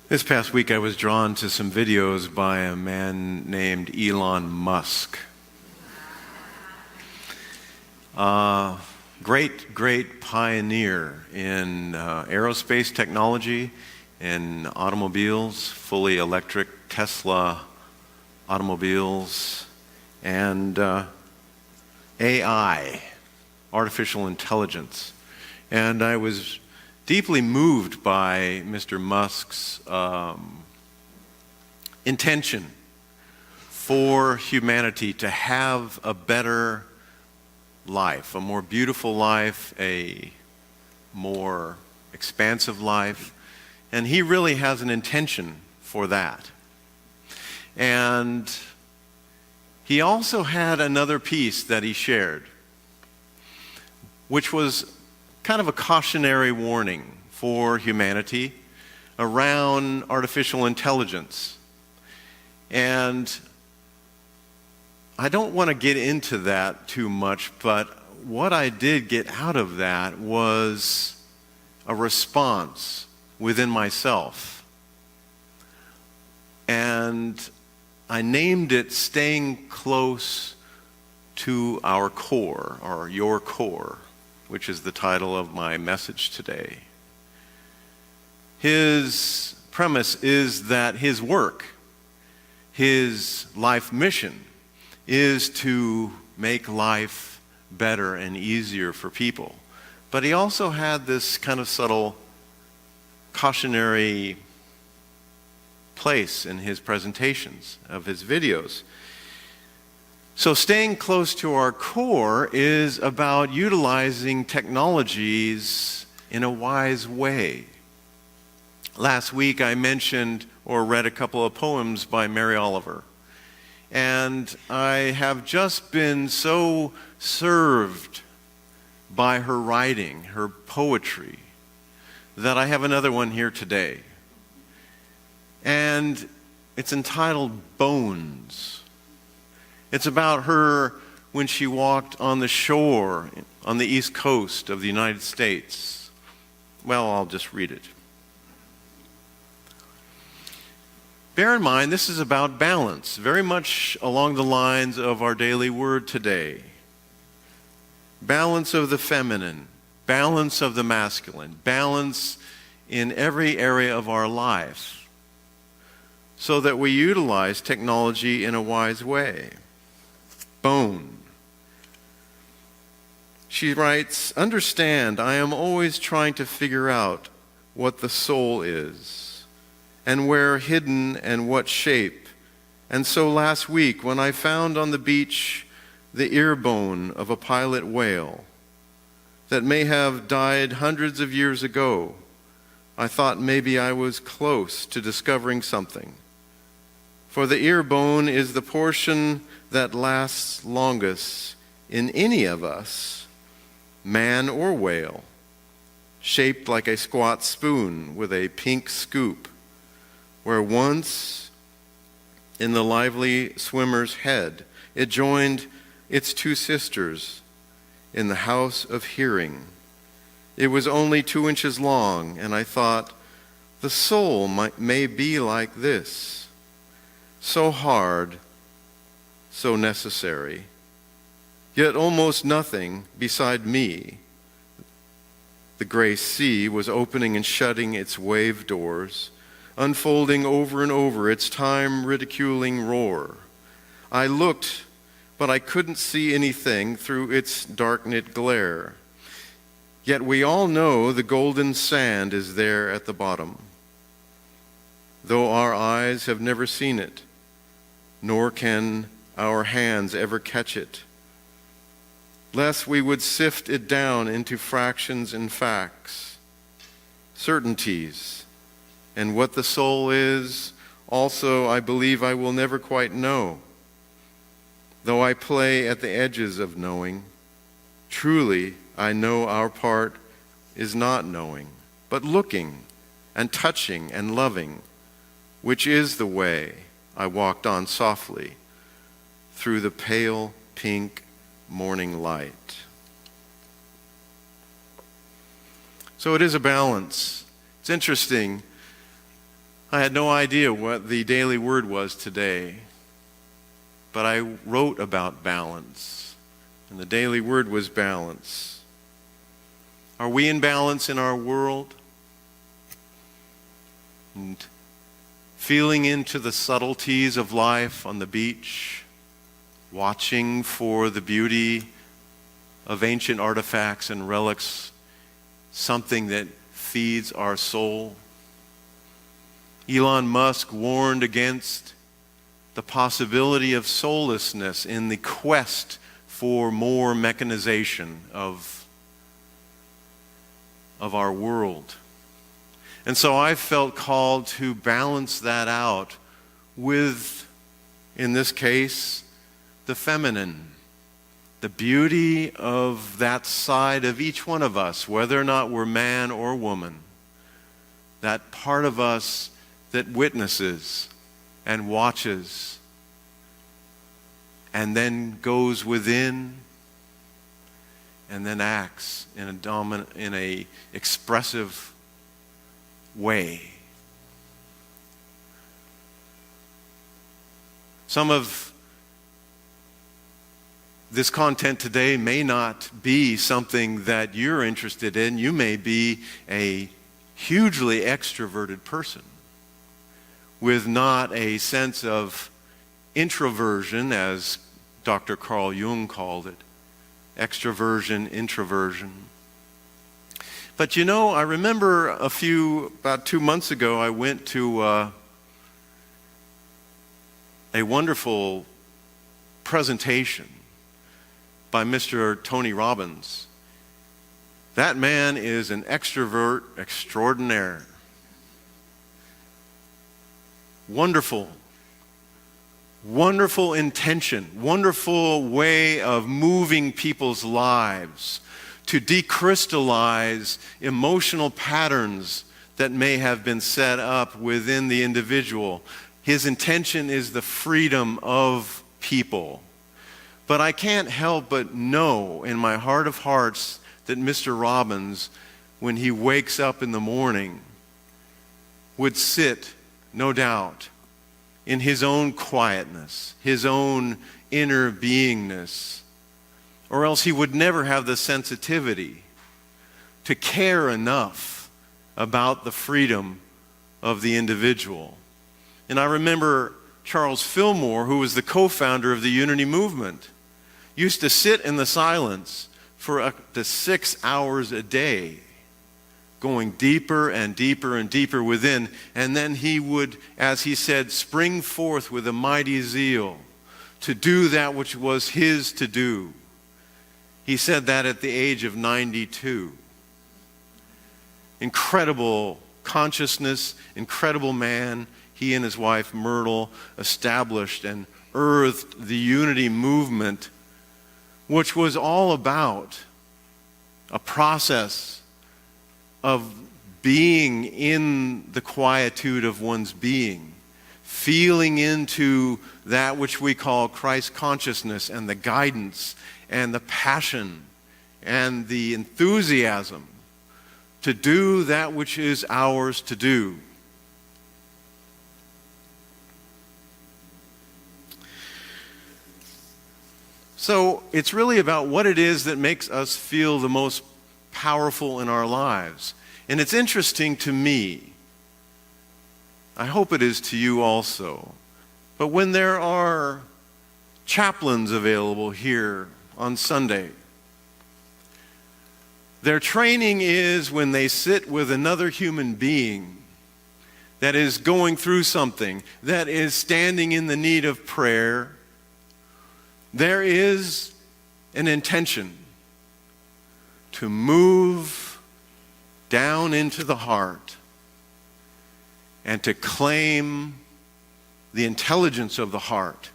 This past week I was drawn to some videos by a man named Elon Musk. Great pioneer in aerospace technology and automobiles, fully electric Tesla automobiles, and AI, artificial intelligence. And I was deeply moved by Mr. Musk's intention for humanity to have a better life, a more beautiful life, a more expansive life. And he really has an intention for that. And he also had another piece that he shared, which was kind of a cautionary warning for humanity around artificial intelligence. And I don't want to get into that too much, but what I did get out of that was a response within myself. And I named it Staying Close to Our Core, or Your Core, which is the title of my message today. His premise is that his work, his life mission, is to make life better and easier for people. But he also had this kind of subtle cautionary place in his presentations of his videos. So staying close to our core is about utilizing technologies in a wise way. Last week I mentioned or read a couple of poems by Mary Oliver. And I have just been so served by her writing, her poetry, that I have another one here today. And it's entitled Bones. It's about her when she walked on the shore on the east coast of the United States. Well, I'll just read it. Bear in mind, this is about balance, very much along the lines of our daily word today. Balance of the feminine, balance of the masculine, balance in every area of our life, so that we utilize technology in a wise way. Bone. She writes, "Understand, I am always trying to figure out what the soul is, and where hidden and what shape. And so last week, when I found on the beach the ear bone of a pilot whale that may have died hundreds of years ago, I thought maybe I was close to discovering something. For the ear bone is the portion that lasts longest in any of us, man or whale, shaped like a squat spoon with a pink scoop, where once in the lively swimmer's head it joined its two sisters in the house of hearing. It was only 2 inches long, and I thought, the soul may be like this, so hard, so necessary, yet almost nothing beside me. The gray sea was opening and shutting its wave doors, unfolding over and over its time-ridiculing roar. I looked, but I couldn't see anything through its dark-knit glare. Yet we all know the golden sand is there at the bottom, though our eyes have never seen it, nor can our hands ever catch it, lest we would sift it down into fractions and facts, certainties. And what the soul is, also I believe I will never quite know, though I play at the edges of knowing. Truly, I know our part is not knowing, but looking and touching and loving, which is the way I walked on softly through the pale pink morning light. So it is a balance. It's interesting. I had no idea what the daily word was today, but I wrote about balance, and the daily word was balance. Are we in balance in our world? And feeling into the subtleties of life on the beach, watching for the beauty of ancient artifacts and relics, something that feeds our soul. Elon Musk warned against the possibility of soullessness in the quest for more mechanization of our world. And so I felt called to balance that out with, in this case, the feminine, the beauty of that side of each one of us, whether or not we're man or woman, that part of us that witnesses and watches and then goes within and then acts in a expressive way. Some of this content today may not be something that you're interested in. You may be a hugely extroverted person with not a sense of introversion, as Dr. Carl Jung called it, extroversion, introversion. But you know, I remember about 2 months ago, I went to a wonderful presentation by Mr. Tony Robbins. That man is an extrovert extraordinaire. Wonderful intention, wonderful way of moving people's lives to decrystallize emotional patterns that may have been set up within the individual. His intention is the freedom of people. But I can't help but know in my heart of hearts that Mr. Robbins, when he wakes up in the morning, would sit, no doubt, in his own quietness, his own inner beingness, or else he would never have the sensitivity to care enough about the freedom of the individual. And I remember Charles Fillmore, who was the co-founder of the Unity Movement, used to sit in the silence for up to 6 hours a day, going deeper and deeper and deeper within. And then he would, as he said, spring forth with a mighty zeal to do that which was his to do. He said that at the age of 92. Incredible consciousness, incredible man. He and his wife Myrtle established and earthed the Unity Movement, which was all about a process of being in the quietude of one's being, feeling into that which we call Christ consciousness and the guidance and the passion and the enthusiasm to do that which is ours to do. So it's really about what it is that makes us feel the most powerful in our lives. And it's interesting to me, I hope it is to you also, but when there are chaplains available here on Sunday, their training is when they sit with another human being that is going through something, that is standing in the need of prayer, there is an intention to move down into the heart and to claim the intelligence of the heart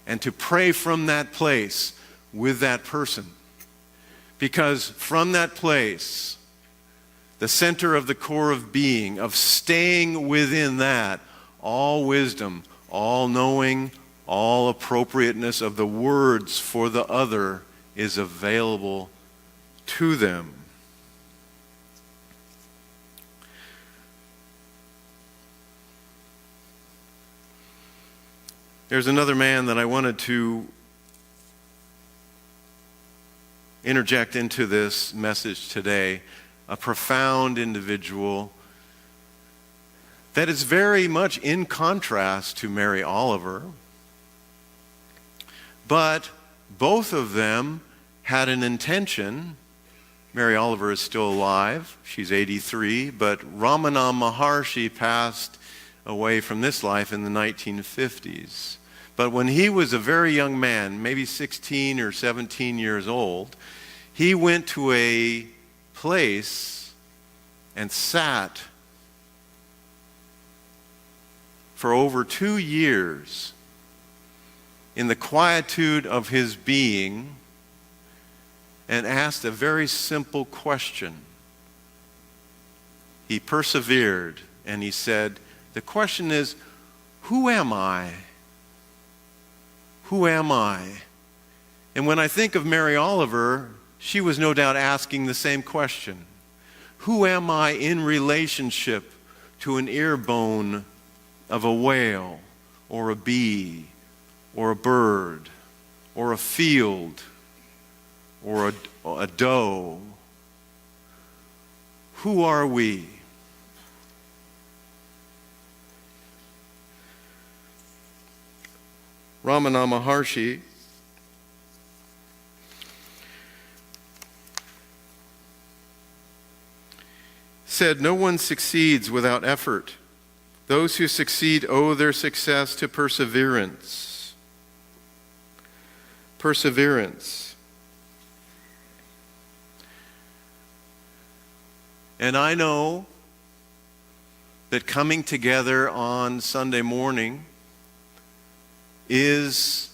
and to pray from that place with that person. Because from that place, the center of the core of being, of staying within that, all wisdom, all knowing, all appropriateness of the words for the other is available to them. There's another man that I wanted to interject into this message today, a profound individual that is very much in contrast to Mary Oliver. But both of them had an intention. Mary Oliver is still alive. She's 83, but Ramana Maharshi passed away from this life in the 1950s. But when he was a very young man, maybe 16 or 17 years old, he went to a place and sat for over 2 years in the quietude of his being and asked a very simple question. He persevered and he said, the question is, who am I? Who am I? And when I think of Mary Oliver, she was no doubt asking the same question. Who am I in relationship to an ear bone of a whale or a bee or a bird or a field or a doe? Who are we? Ramana Maharshi said, no one succeeds without effort. Those who succeed owe their success to perseverance. Perseverance. And I know that coming together on Sunday morning is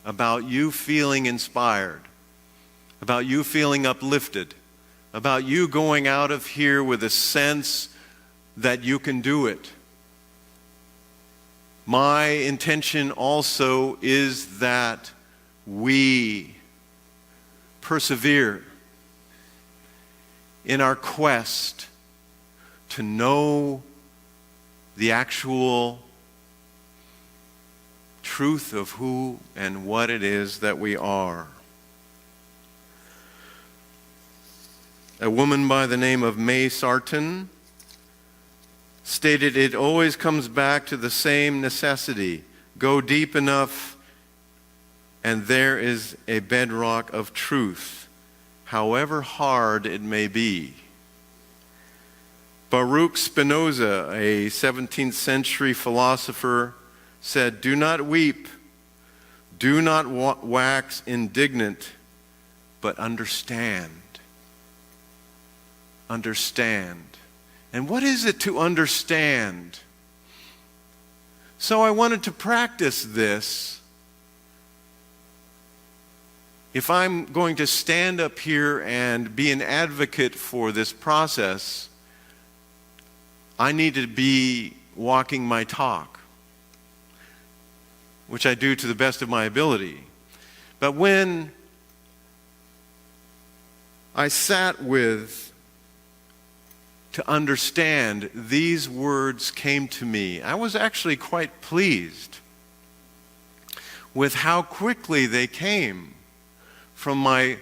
about you feeling inspired, about you feeling uplifted, about you going out of here with a sense that you can do it. My intention also is that we persevere in our quest to know the actual truth of who and what it is that we are. A woman by the name of May Sarton stated, it always comes back to the same necessity. Go deep enough and there is a bedrock of truth, however hard it may be. Baruch Spinoza, a 17th century philosopher, said, do not weep, do not wax indignant, but understand. Understand. And what is it to understand? So I wanted to practice this. If I'm going to stand up here and be an advocate for this process, I need to be walking my talk, which I do to the best of my ability. But when I sat with to understand, these words came to me. I was actually quite pleased with how quickly they came from my,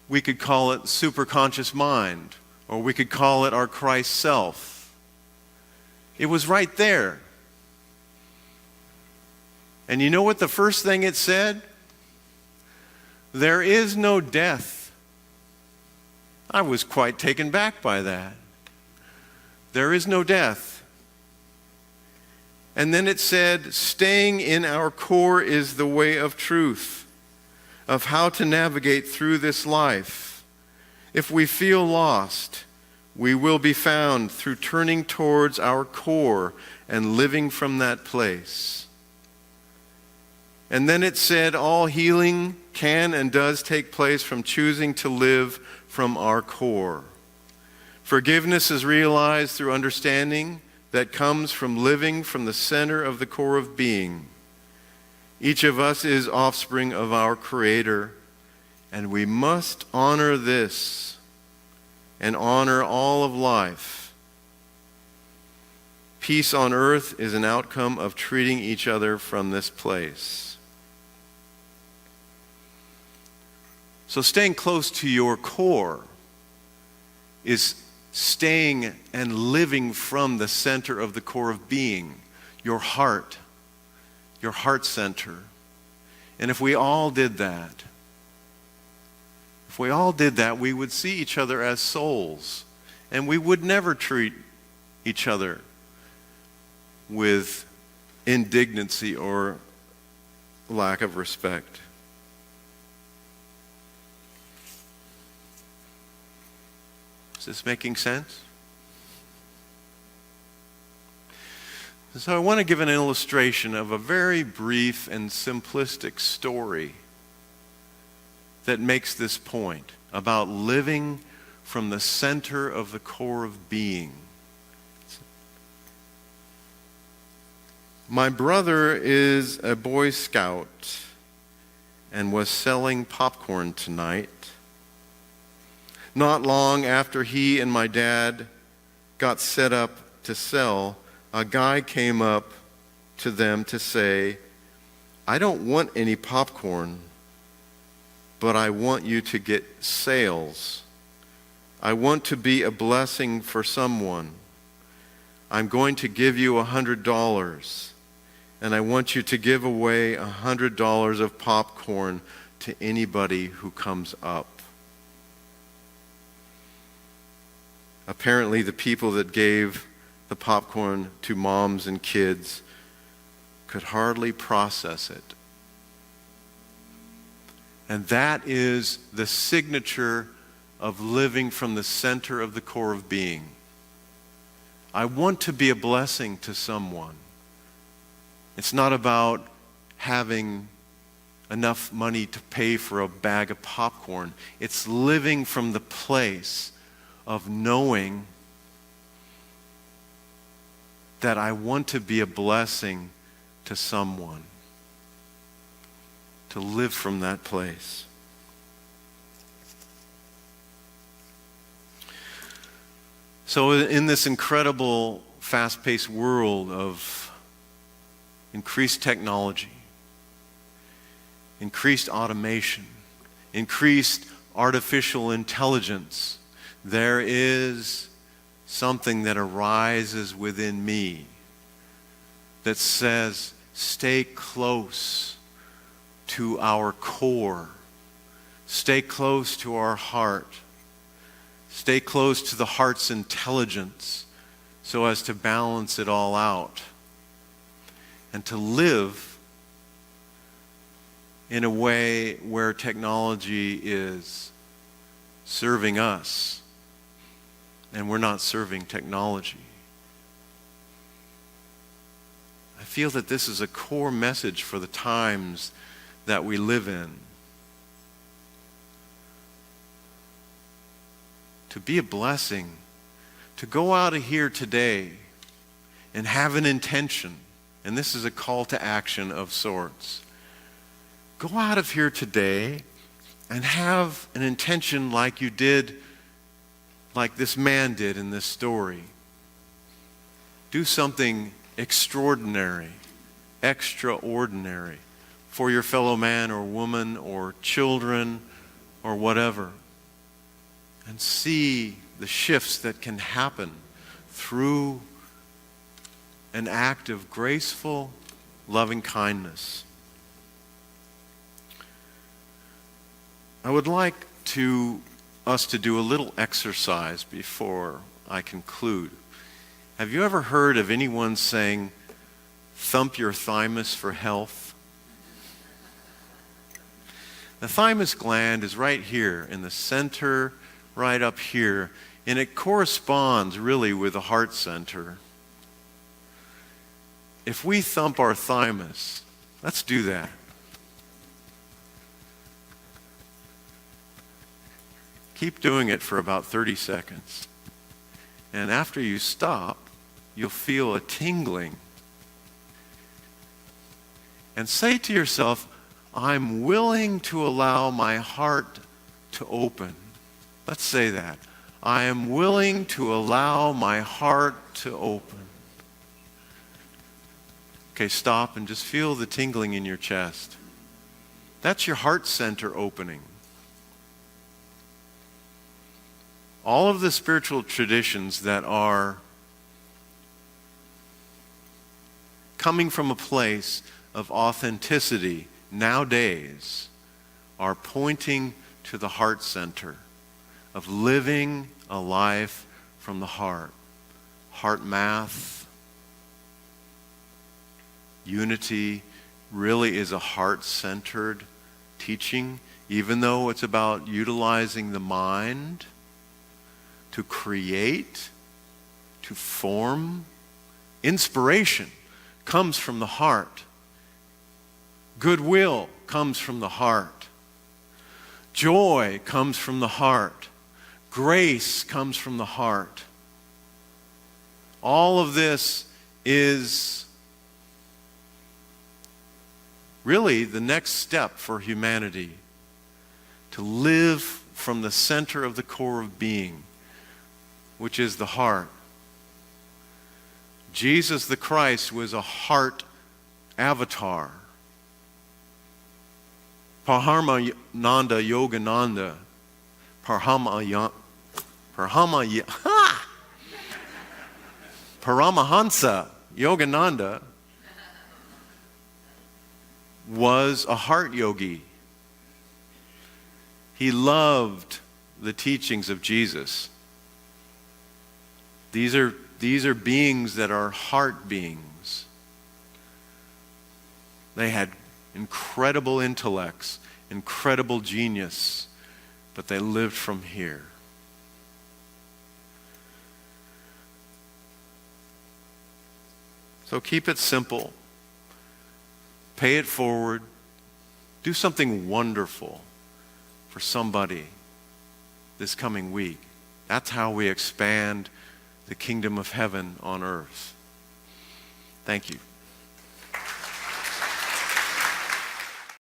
we could call it superconscious mind, or we could call it our Christ self. It was right there. And you know what the first thing it said? There is no death. I was quite taken back by that. There is no death. And then it said, staying in our core is the way of truth, of how to navigate through this life. If we feel lost, we will be found through turning towards our core and living from that place. And then it said, all healing can and does take place from choosing to live from our core. Forgiveness is realized through understanding that comes from living from the center of the core of being. Each of us is offspring of our Creator, and we must honor this and honor all of life. Peace on earth is an outcome of treating each other from this place. So staying close to your core is staying and living from the center of the core of being, your heart center. And if we all did that, we would see each other as souls, and we would never treat each other with indignancy or lack of respect. Is this making sense? So I want to give an illustration of a very brief and simplistic story that makes this point about living from the center of the core of being. My brother is a Boy Scout and was selling popcorn tonight. Not long after he and my dad got set up to sell, a guy came up to them to say, "I don't want any popcorn, but I want you to get sales. I want to be a blessing for someone. I'm going to give you $100, and I want you to give away $100 of popcorn to anybody who comes up." Apparently, the people that gave the popcorn to moms and kids could hardly process it. And that is the signature of living from the center of the core of being. I want to be a blessing to someone. It's not about having enough money to pay for a bag of popcorn. It's living from the place of knowing that I want to be a blessing to someone. To live from that place. So in this incredible, fast-paced world of increased technology, increased automation, increased artificial intelligence, there is something that arises within me that says, stay close to our core. Stay close to our heart. Stay close to the heart's intelligence so as to balance it all out. And to live in a way where technology is serving us and we're not serving technology. I feel that this is a core message for the times that we live in. To be a blessing, to go out of here today and have an intention, and this is a call to action of sorts. Go out of here today and have an intention like you did, like this man did in this story. Do something extraordinary, extraordinary for your fellow man or woman or children or whatever. And see the shifts that can happen through an act of graceful, loving kindness. I would like us to do a little exercise before I conclude. Have you ever heard of anyone saying, "Thump your thymus for health"? The thymus gland is right here in the center, right up here, and it corresponds really with the heart center. If we thump our thymus, let's do that. Keep doing it for about 30 seconds. And after you stop, you'll feel a tingling. And say to yourself, "I'm willing to allow my heart to open." Let's say that. I am willing to allow my heart to open. Okay, stop and just feel the tingling in your chest. That's your heart center opening. All of the spiritual traditions that are coming from a place of authenticity nowadays are pointing to the heart center of living a life from the heart. Heart math, unity really is a heart-centered teaching, even though it's about utilizing the mind to create, to form. Inspiration comes from the heart. Goodwill comes from the heart. Joy comes from the heart. Grace comes from the heart. All of this is really the next step for humanity, to live from the center of the core of being, which is the heart. Jesus the Christ was a heart avatar. Paramahansa Yogananda was a heart yogi. He loved the teachings of Jesus. These are beings that are heart beings. They had incredible intellects, incredible genius, but they lived from here. So keep it simple. Pay it forward. Do something wonderful for somebody this coming week. That's how we expand the kingdom of heaven on earth. Thank you.